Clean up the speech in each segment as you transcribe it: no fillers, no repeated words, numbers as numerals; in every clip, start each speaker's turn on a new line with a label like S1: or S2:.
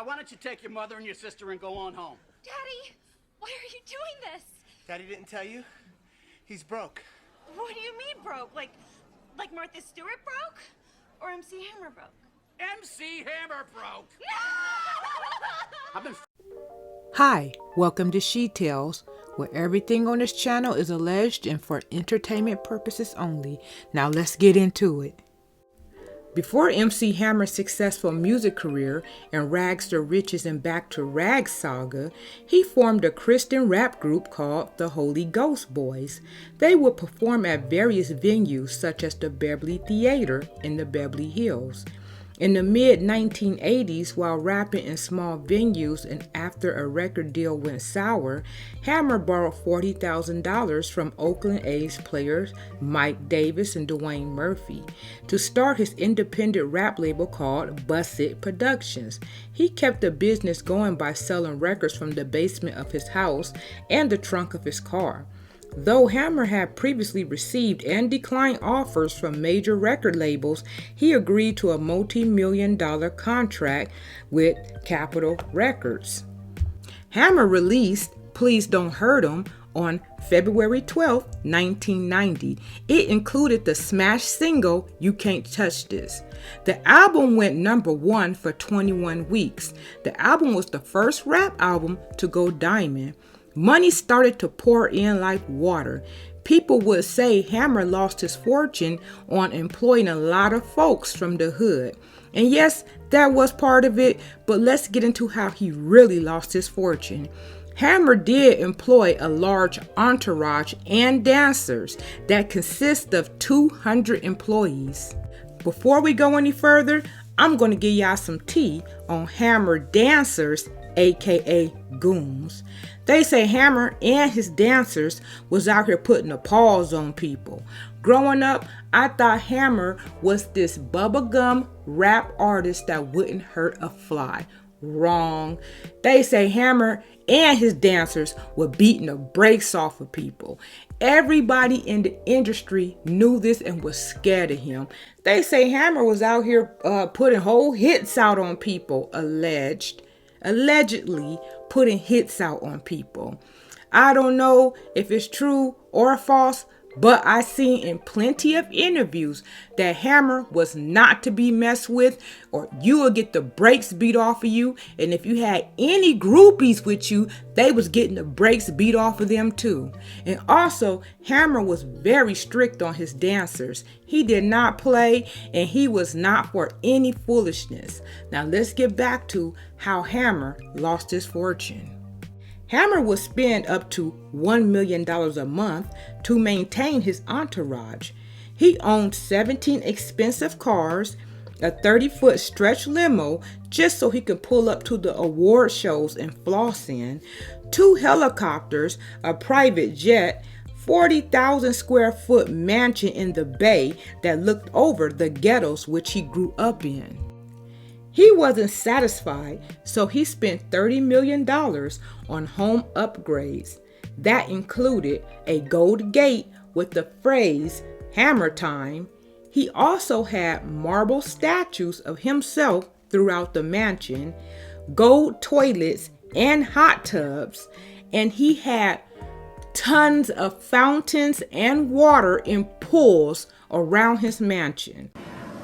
S1: why don't you take your mother and your sister and go on home?
S2: Daddy, why are you doing this?
S3: Daddy didn't tell you? He's broke.
S2: What do you mean broke? Like Martha Stewart broke? Or MC Hammer broke?
S1: MC Hammer broke!
S2: No!
S1: I've been
S4: Hi, welcome to She Tells, where everything on this channel is alleged and for entertainment purposes only. Now let's get into it. Before MC Hammer's successful music career and Rags to Riches and Back to Rags saga, he formed a Christian rap group called the Holy Ghost Boys. They would perform at various venues such as the Beverly Theater in the Beverly Hills. In the mid-1980s, while rapping in small venues and after a record deal went sour, Hammer borrowed $40,000 from Oakland A's players Mike Davis and Dwayne Murphy to start his independent rap label called Bust It Productions. He kept the business going by selling records from the basement of his house and the trunk of his car. Though Hammer had previously received and declined offers from major record labels, he agreed to a multi-million-dollar contract with Capitol Records. Hammer released Please Don't Hurt 'Em on February 12, 1990. It included the smash single You Can't Touch This. The album went number 1 for 21 weeks. The album was the first rap album to go diamond. Money started to pour in like water. People would say Hammer lost his fortune on employing a lot of folks from the hood. And yes, that was part of it, but let's get into how he really lost his fortune. Hammer did employ a large entourage and dancers that consist of 200 employees. Before we go any further, I'm going to give y'all some tea on Hammer dancers, aka goons. They say Hammer and his dancers was out here putting a pause on people. Growing up, I thought Hammer was this bubblegum rap artist that wouldn't hurt a fly. Wrong. They say Hammer and his dancers were beating the brakes off of people. Everybody in the industry knew this and was scared of him. They say Hammer was out here putting whole hits out on people, allegedly putting hits out on people. I don't know if it's true or false, but I seen in plenty of interviews that Hammer was not to be messed with, or you will get the brakes beat off of you. And if you had any groupies with you, they was getting the brakes beat off of them too. And also, Hammer was very strict on his dancers. He did not play, and he was not for any foolishness. Now let's get back to how Hammer lost his fortune. Hammer would spend up to $1 million a month to maintain his entourage. He owned 17 expensive cars, a 30-foot stretch limo just so he could pull up to the award shows and floss in, 2 helicopters, a private jet, 40,000 square foot mansion in the Bay that looked over the ghettos which he grew up in. He wasn't satisfied, so he spent $30 million on home upgrades. That included a gold gate with the phrase Hammer Time. He also had marble statues of himself throughout the mansion, gold toilets and hot tubs, and he had tons of fountains and water in pools around his mansion.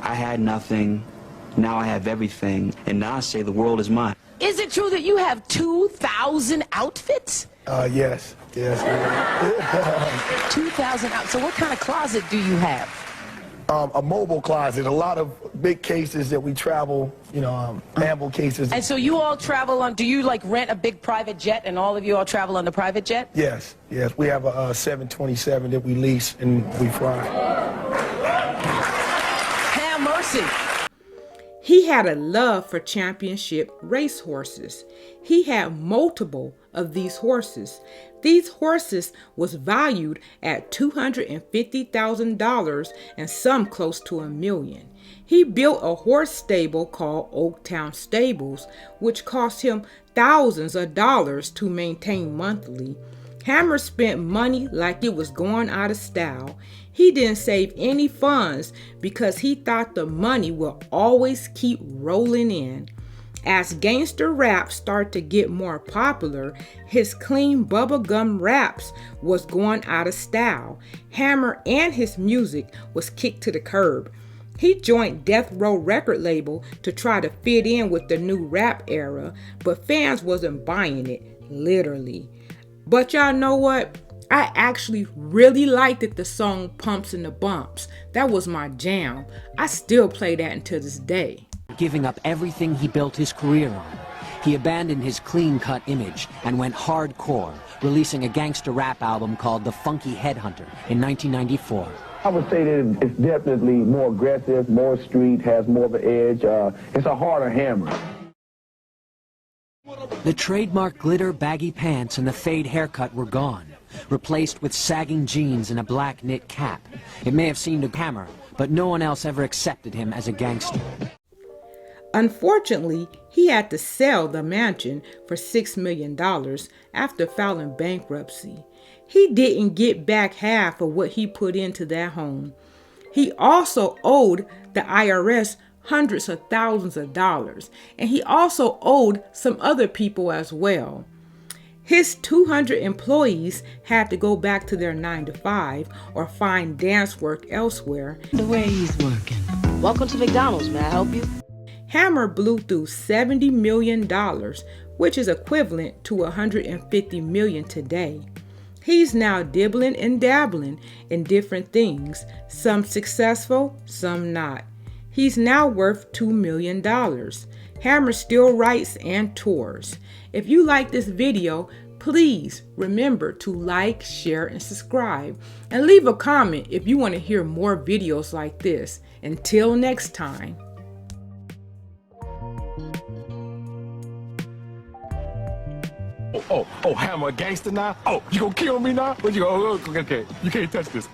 S5: I had nothing. Now I have everything, and now I say the world is mine.
S6: Is it true that you have 2,000 outfits?
S7: Yes.
S6: 2,000 outfits. So what kind of closet do you have?
S7: A mobile closet, a lot of big cases that we travel, ample cases.
S6: And so you all travel on, do you like rent a big private jet and all of you all travel on the private jet?
S7: Yes. We have a 727 that we lease and we fly.
S6: Have mercy.
S4: He had a love for championship racehorses. He had multiple of these horses. These horses was valued at $250,000 and some close to $1 million. He built a horse stable called Oaktown Stables, which cost him thousands of dollars to maintain monthly. Hammer spent money like it was going out of style. He didn't save any funds because he thought the money will always keep rolling in. As gangster rap started to get more popular, his clean bubblegum raps was going out of style. Hammer and his music was kicked to the curb. He joined Death Row record label to try to fit in with the new rap era, but fans wasn't buying it, literally. But y'all know what? I actually really liked it, the song Pumps and the Bumps. That was my jam. I still play that until this day.
S8: Giving up everything he built his career on. He abandoned his clean-cut image and went hardcore, releasing a gangster rap album called The Funky Headhunter in 1994.
S7: I would say that it's definitely more aggressive, more street, has more of an edge. It's a harder Hammer.
S8: The trademark glitter baggy pants and the fade haircut were gone, replaced with sagging jeans and a black knit cap. It may have seemed a Hammer, but no one else ever accepted him as a gangster.
S4: Unfortunately, he had to sell the mansion for $6 million after filing bankruptcy. He didn't get back half of what he put into that home. He also owed the IRS hundreds of thousands of dollars, and he also owed some other people as well. His 200 employees had to go back to their 9-to-5 or find dance work elsewhere.
S6: The way he's working. Welcome to McDonald's. May I help you?
S4: Hammer blew through $70 million, which is equivalent to $150 million today. He's now dibbling and dabbling in different things, some successful, some not. He's now worth $2 million. Hammer still writes and tours. If you like this video, please remember to like, share, and subscribe. And leave a comment if you want to hear more videos like this. Until next time.
S7: Oh, Hammer, a gangster now? Oh, you gonna kill me now? What you gonna, okay, you can't touch this.